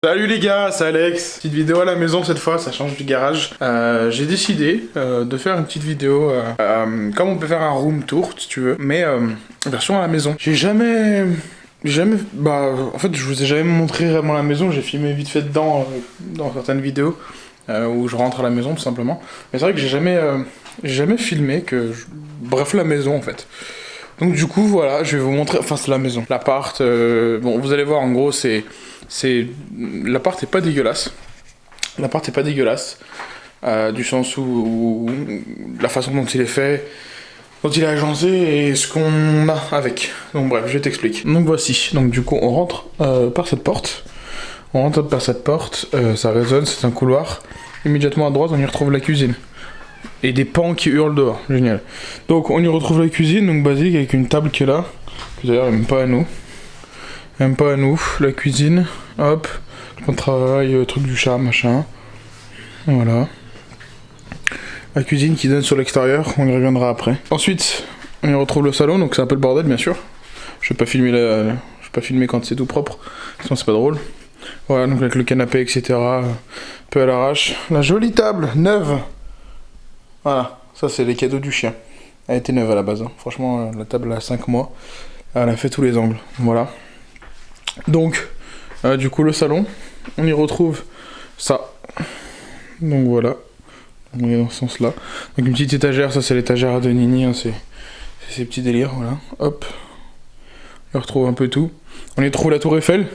Salut les gars, c'est Alex. Petite vidéo à la maison cette fois, ça change du garage. J'ai décidé de faire une petite vidéo comme on peut faire un room tour si tu veux, mais version à la maison. J'ai jamais, en fait je vous ai jamais montré vraiment la maison, j'ai filmé vite fait dedans dans certaines vidéos où je rentre à la maison tout simplement. Mais c'est vrai que j'ai jamais filmé bref la maison en fait. Donc du coup voilà, je vais vous montrer, enfin c'est la maison. L'appart, bon vous allez voir en gros l'appart est pas dégueulasse. L'appart est pas dégueulasse. Du sens où la façon dont il est fait, dont il est agencé et ce qu'on a avec. Donc bref, je t'explique. Donc voici, donc du coup on rentre par cette porte. On rentre par cette porte, ça résonne, c'est un couloir. Immédiatement à droite on y retrouve la cuisine. Et des pans qui hurlent dehors, génial. Donc on y retrouve la cuisine, donc basique, avec une table qui est là. D'ailleurs même pas à nous. Même pas à nous, la cuisine, hop, on travaille, truc du chat, machin. Voilà. La cuisine qui donne sur l'extérieur, on y reviendra après. Ensuite, on y retrouve le salon, donc c'est un peu le bordel bien sûr. Je vais pas filmer quand c'est tout propre, sinon c'est pas drôle. Voilà, donc avec le canapé, etc. Un peu à l'arrache. La jolie table, neuve. Voilà, ça c'est les cadeaux du chien. Elle était neuve à la base, hein. Franchement, la table a 5 mois. Elle a fait tous les angles, voilà. Donc, du coup le salon, on y retrouve ça. Donc voilà, on est dans ce sens là. Donc une petite étagère, ça c'est l'étagère de Nini, hein, c'est ces petits délires, voilà. Hop, on y retrouve un peu tout. On y retrouve la tour Eiffel,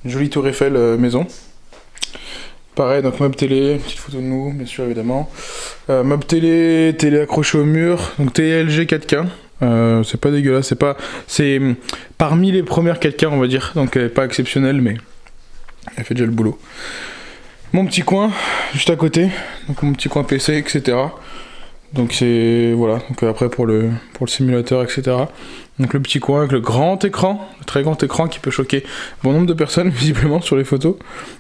une jolie tour Eiffel maison. Pareil, donc meuble télé, petite photo de nous, bien sûr évidemment. Meuble télé accroché au mur, donc télé LG 4K. C'est pas dégueulasse, c'est parmi les premières 4K on va dire, donc elle est pas exceptionnelle mais elle fait déjà le boulot. Mon petit coin juste à côté, donc mon petit coin PC, etc. Donc c'est voilà, donc après pour le simulateur, etc. Donc le petit coin avec le grand écran, le très grand écran qui peut choquer bon nombre de personnes visiblement sur les photos.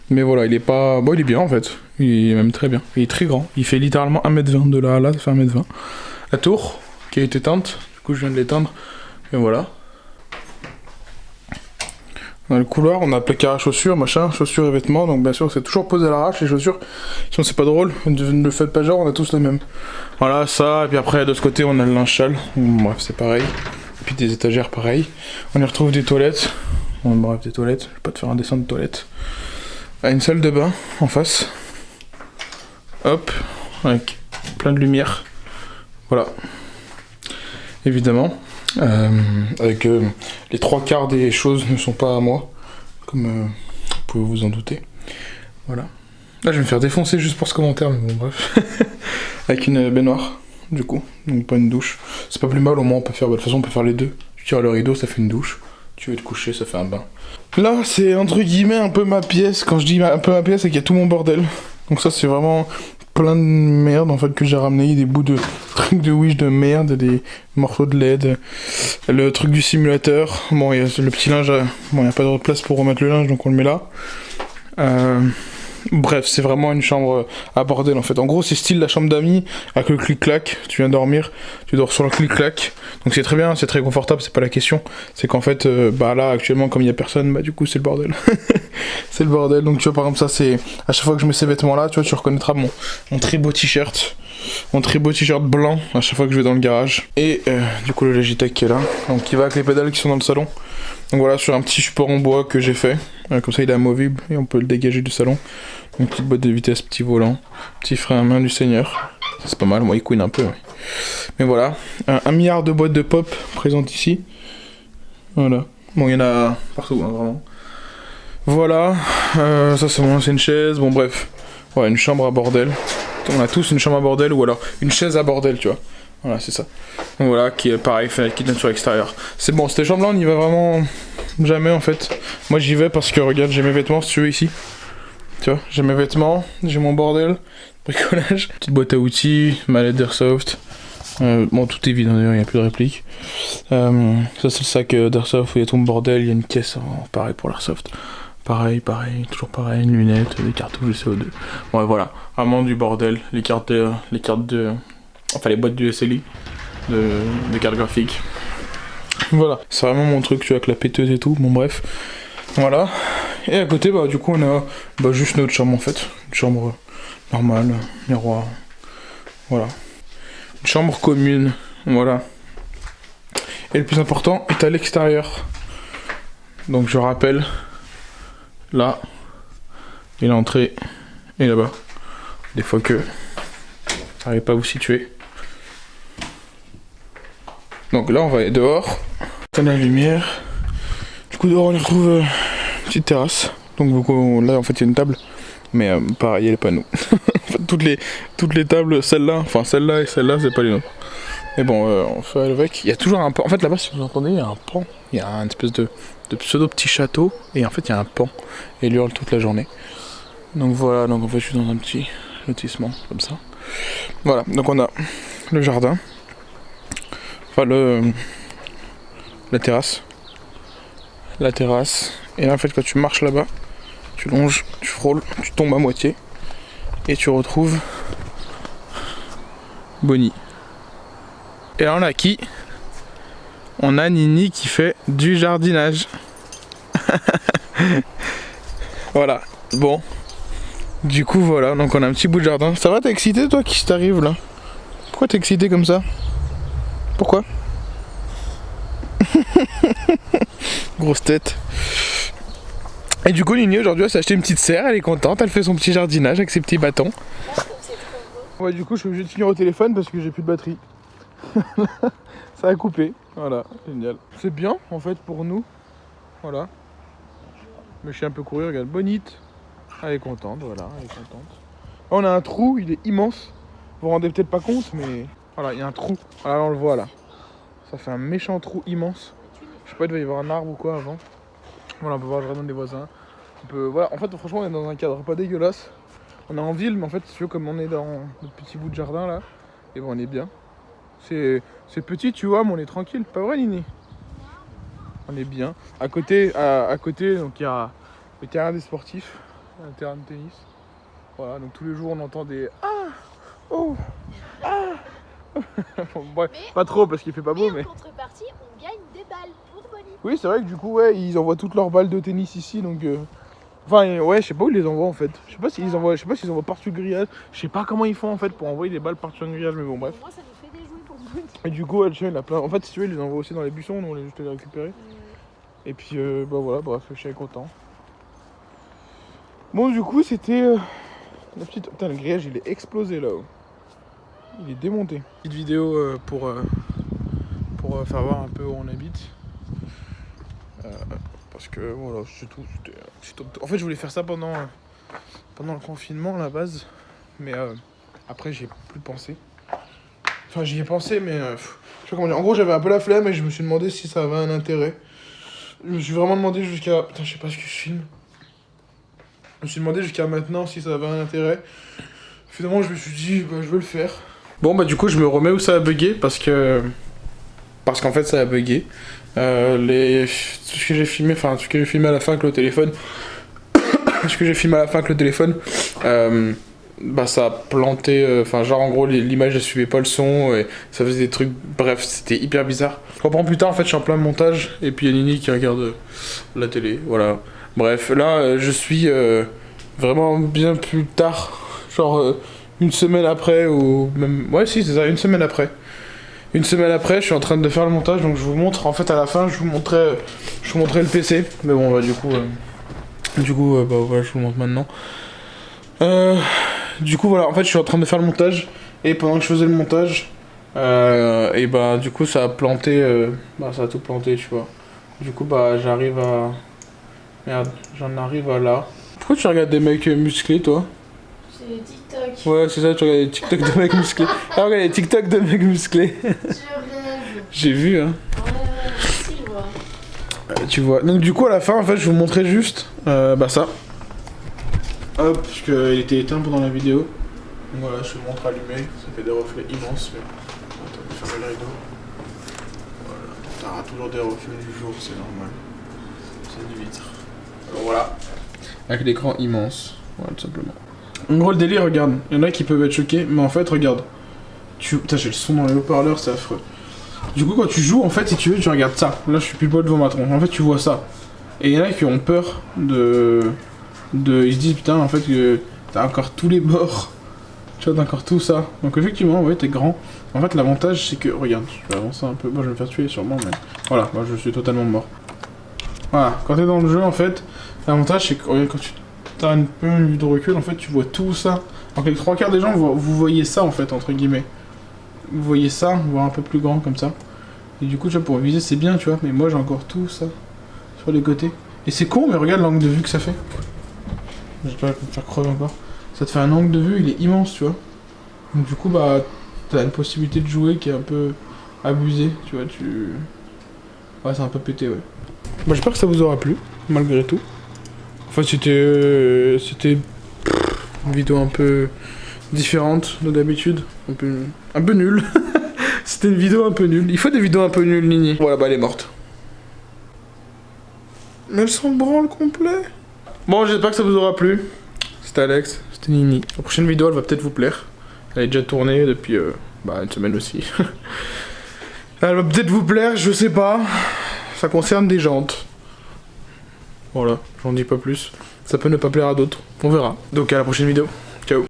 Mais voilà, il est pas, bon il est bien en fait, il est même très bien, il est très grand, il fait littéralement 1m20 de là à là, ça fait 1m20. La tour qui a été teinte. Du coup je viens de l'éteindre, et voilà. Dans le couloir, on a le placard à chaussures, machin, chaussures et vêtements, donc bien sûr c'est toujours posé à l'arrache les chaussures, sinon c'est pas drôle, ne le faites pas genre, on a tous les mêmes. Voilà, ça, et puis après de ce côté on a le linge sale, bref c'est pareil, et puis des étagères pareil. On y retrouve des toilettes, bon, bref des toilettes, je vais pas te faire un dessin de toilette. Une salle de bain en face, hop, avec plein de lumière, voilà. Évidemment, avec les 3/4 des choses ne sont pas à moi, comme vous pouvez vous en douter. Voilà. Là, je vais me faire défoncer juste pour ce commentaire, mais bon, bref. Avec une baignoire, du coup, donc pas une douche. C'est pas plus mal, au moins on peut faire, de toute façon on peut faire les deux. Tu tires le rideau, ça fait une douche. Tu veux te coucher, ça fait un bain. Là, c'est entre guillemets un peu ma pièce. Quand je dis un peu ma pièce, c'est qu'il y a tout mon bordel. Donc ça, c'est vraiment plein de merde en fait que j'ai ramené, des bouts de trucs de Wish de merde, des morceaux de LED, le truc du simulateur, bon il y a le petit linge, bon il n'y a pas de place pour remettre le linge donc on le met là. Bref, c'est vraiment une chambre à bordel en fait. En gros, c'est style la chambre d'amis avec le clic-clac. Tu viens dormir, tu dors sur le clic-clac. Donc c'est très bien, c'est très confortable, c'est pas la question. C'est qu'en fait, bah là, actuellement, comme il y a personne, bah du coup, c'est le bordel. C'est le bordel. Donc tu vois, par exemple, ça, c'est à chaque fois que je mets ces vêtements-là, tu vois, tu reconnaîtras mon très beau t-shirt. Mon très beau t-shirt blanc à chaque fois que je vais dans le garage. Et du coup, le Logitech qui est là. Donc qui va avec les pédales qui sont dans le salon. Donc voilà, sur un petit support en bois que j'ai fait. Comme ça, il est amovible et on peut le dégager du salon. Une petite boîte de vitesse, petit volant, petit frein à main du seigneur. C'est pas mal, moi il couine un peu. Ouais. Mais voilà, 1 milliard de boîtes de pop présentes ici. Voilà. Bon, il y en a partout, hein, vraiment. Voilà, ça c'est mon ancienne chaise. Bon, bref. Ouais, une chambre à bordel. On a tous une chambre à bordel ou alors une chaise à bordel, tu vois. Voilà, c'est ça. Donc voilà, qui est pareil, qui donne sur l'extérieur. C'est bon, cette chambre-là, on n'y va vraiment jamais en fait. Moi j'y vais parce que regarde, j'ai mes vêtements si tu veux ici. Tu vois, j'ai mes vêtements, j'ai mon bordel, bricolage. Petite boîte à outils, mallette d'Airsoft. Bon, tout est vide d'ailleurs, il n'y a plus de réplique. Ça c'est le sac d'Airsoft où il y a tout mon bordel, il y a une caisse, pareil pour l'Airsoft. Pareil, toujours pareil, une lunette, des cartouches de CO2. Ouais, voilà, vraiment du bordel. Les cartes de... Enfin, les boîtes du SLI, de cartes graphiques. Voilà, c'est vraiment mon truc, tu vois, avec la péteuse et tout, bon bref. Voilà, Et à côté, bah du coup on a juste notre chambre en fait. Une chambre normale, miroir. Voilà. Une chambre commune. Voilà. Et le plus important est à l'extérieur. Donc je rappelle, là, et l'entrée est là-bas. Des fois que j'arrive pas à vous situer. Donc là on va aller dehors. On a la lumière. Du coup dehors on y retrouve une petite terrasse. Donc là en fait il y a une table. Mais pareil, il y a les panneaux. toutes les tables, celle-là et celle-là, c'est pas les nôtres. Mais bon, on fait avec. Il y a toujours un pan. En fait, là-bas, si vous entendez, il y a un pan. Il y a une espèce de pseudo petit château. Et en fait, il y a un pan. Et il hurle toute la journée. Donc voilà, donc en fait, je suis dans un petit lotissement, comme ça. Voilà, donc on a le jardin. Enfin, la terrasse. La terrasse. Et là, en fait, quand tu marches là-bas, tu longes, tu frôles, tu tombes à moitié et tu retrouves Bonnie. Et là on a qui? On a Nini qui fait du jardinage. Voilà, bon. Du coup voilà, donc on a un petit bout de jardin. Ça va, t'es excité toi? Qui t'arrive là? Pourquoi t'es excité comme ça? Pourquoi? Grosse tête. Et du coup Nini aujourd'hui elle s'est acheté une petite serre, elle est contente, elle fait son petit jardinage avec ses petits bâtons. Ouais, du coup je suis obligé de finir au téléphone parce que j'ai plus de batterie. Ça a coupé, voilà, génial. C'est bien en fait pour nous, voilà. Mais je suis un peu couru, regarde, Bonite. Elle est contente, voilà, elle est contente. Là, on a un trou, il est immense. Vous vous rendez peut-être pas compte, mais voilà, il y a un trou. Voilà, on le voit là. Ça fait un méchant trou immense. Je sais pas, il devait y avoir un arbre ou quoi avant. Voilà, on peut voir le jardin des voisins. On peut, voilà, en fait, franchement, on est dans un cadre pas dégueulasse. On est en ville, mais en fait, si tu veux, comme on est dans notre petit bout de jardin là, et ben on est bien. C'est petit, tu vois, mais on est tranquille. Pas vrai, Nini? On est bien. À côté, donc il y a le terrain des sportifs, un terrain de tennis. Voilà, donc tous les jours, on entend des ah, oh, ah. Bref, pas trop parce qu'il fait pas beau, mais. En contrepartie, on gagne des balles pour Bonnie. Oui, c'est vrai que du coup, ouais, ils envoient toutes leurs balles de tennis ici, donc. Enfin, ouais, je sais pas où ils les envoient en fait. Je sais pas s'ils envoient partout le grillage. Je sais pas comment ils font en fait pour envoyer des balles partout le grillage, mais bon, bref. Moi, ça nous fait des jouets pour Bonnie. Et du coup, il a plein. En fait, si tu veux, ils les envoient aussi dans les buissons, donc on est juste les récupérer. Et puis, bah voilà, bref, je suis content. Bon, du coup, c'était la petite. Putain, le grillage il est explosé là-haut. Il est démonté. Petite vidéo pour faire voir un peu où on habite. Parce que voilà, c'est tout. En fait, je voulais faire ça pendant le confinement à la base. Mais après, j'y ai plus pensé. Enfin, j'y ai pensé, mais je sais pas comment dire. En gros, j'avais un peu la flemme et je me suis demandé si ça avait un intérêt. Je me suis vraiment demandé jusqu'à. Putain, je sais pas ce que je filme. Je me suis demandé jusqu'à maintenant si ça avait un intérêt. Finalement, je me suis dit, bah, je veux le faire. Bon, bah, du coup, je me remets où ça a bugué parce qu'en fait, ça a bugué. Tout ce que j'ai filmé, à la fin avec le téléphone. Bah, ça a planté. Enfin, genre, en gros, l'image ne suivait pas le son et ça faisait des trucs. Bref, c'était hyper bizarre. Je comprends plus tard, en fait, je suis en plein montage et puis il y a Nini qui regarde la télé. Voilà. Bref, là, je suis vraiment bien plus tard. Genre, une semaine après, ou même. Ouais, si, c'est ça, une semaine après. Une semaine après, je suis en train de faire le montage, donc je vous montre. En fait, à la fin, je vous montrais le PC. Mais bon, bah, du coup, bah, voilà, je vous le montre maintenant. Du coup, voilà, en fait, je suis en train de faire le montage. Et pendant que je faisais le montage, et bah, du coup, ça a planté. Bah, ça a tout planté, tu vois. Du coup, bah, j'arrive à. Merde, j'en arrive à là. Pourquoi tu regardes des mecs musclés, toi? C'est TikTok. Ouais, c'est ça, tu regardes des TikTok de mecs musclés. Ah, regarde les TikTok de mecs musclés. Je rêve. J'ai vu, hein. Ouais, si, je vois. Tu vois. Donc, du coup, à la fin, en fait, je vous montrais juste bah, ça. Hop, parce qu'il était éteint pendant la vidéo. Donc, voilà, je vous montre allumé. Ça fait des reflets immenses. Mais... Attends, je vais fermer le rideau. Voilà. T'auras toujours des reflets du jour, c'est normal. C'est une vitre. Alors, voilà. Avec l'écran immense. Voilà, tout simplement. En gros, le délire, regarde. Il y en a qui peuvent être choqués, mais en fait, regarde. Putain, j'ai le son dans les haut-parleurs, c'est affreux. Du coup, quand tu joues, en fait, si tu veux, tu regardes ça. Là, je suis plus poil devant ma tronche. En fait, tu vois ça. Et il y en a qui ont peur de... Ils se disent putain en fait que t'as encore tous les bords. Tu vois, t'as encore tout ça. Donc effectivement, ouais, t'es grand. En fait, l'avantage c'est que... Regarde, je vais avancer un peu. Moi je vais me faire tuer sûrement, mais... Voilà, moi je suis totalement mort. Voilà, quand t'es dans le jeu en fait, l'avantage c'est que regarde, quand tu t'as un peu une vue de recul, en fait tu vois tout ça. Donc les 3 quarts des gens, vous voyez ça en fait, entre guillemets. Vous voyez ça, voire un peu plus grand comme ça. Et du coup, tu vois, pour viser c'est bien, tu vois, mais moi j'ai encore tout ça sur les côtés. Et c'est con, mais regarde l'angle de vue que ça fait. J'espère que je vais me faire crever encore. Ça te fait un angle de vue, il est immense, tu vois. Donc du coup, bah, t'as une possibilité de jouer qui est un peu abusée, tu vois, Ouais, c'est un peu pété, ouais. Bah, j'espère que ça vous aura plu, malgré tout. Enfin, c'était une vidéo un peu différente de d'habitude. Un peu nulle. C'était une vidéo un peu nulle. Il faut des vidéos un peu nulles, Nini. Voilà, bah, elle est morte. Mais elle s'en branle complet. Bon, j'espère que ça vous aura plu. C'était Alex, c'était Nini. La prochaine vidéo, elle va peut-être vous plaire. Elle est déjà tournée depuis une semaine aussi. Elle va peut-être vous plaire, je sais pas. Ça concerne des jantes. Voilà, j'en dis pas plus. Ça peut ne pas plaire à d'autres. On verra. Donc à la prochaine vidéo.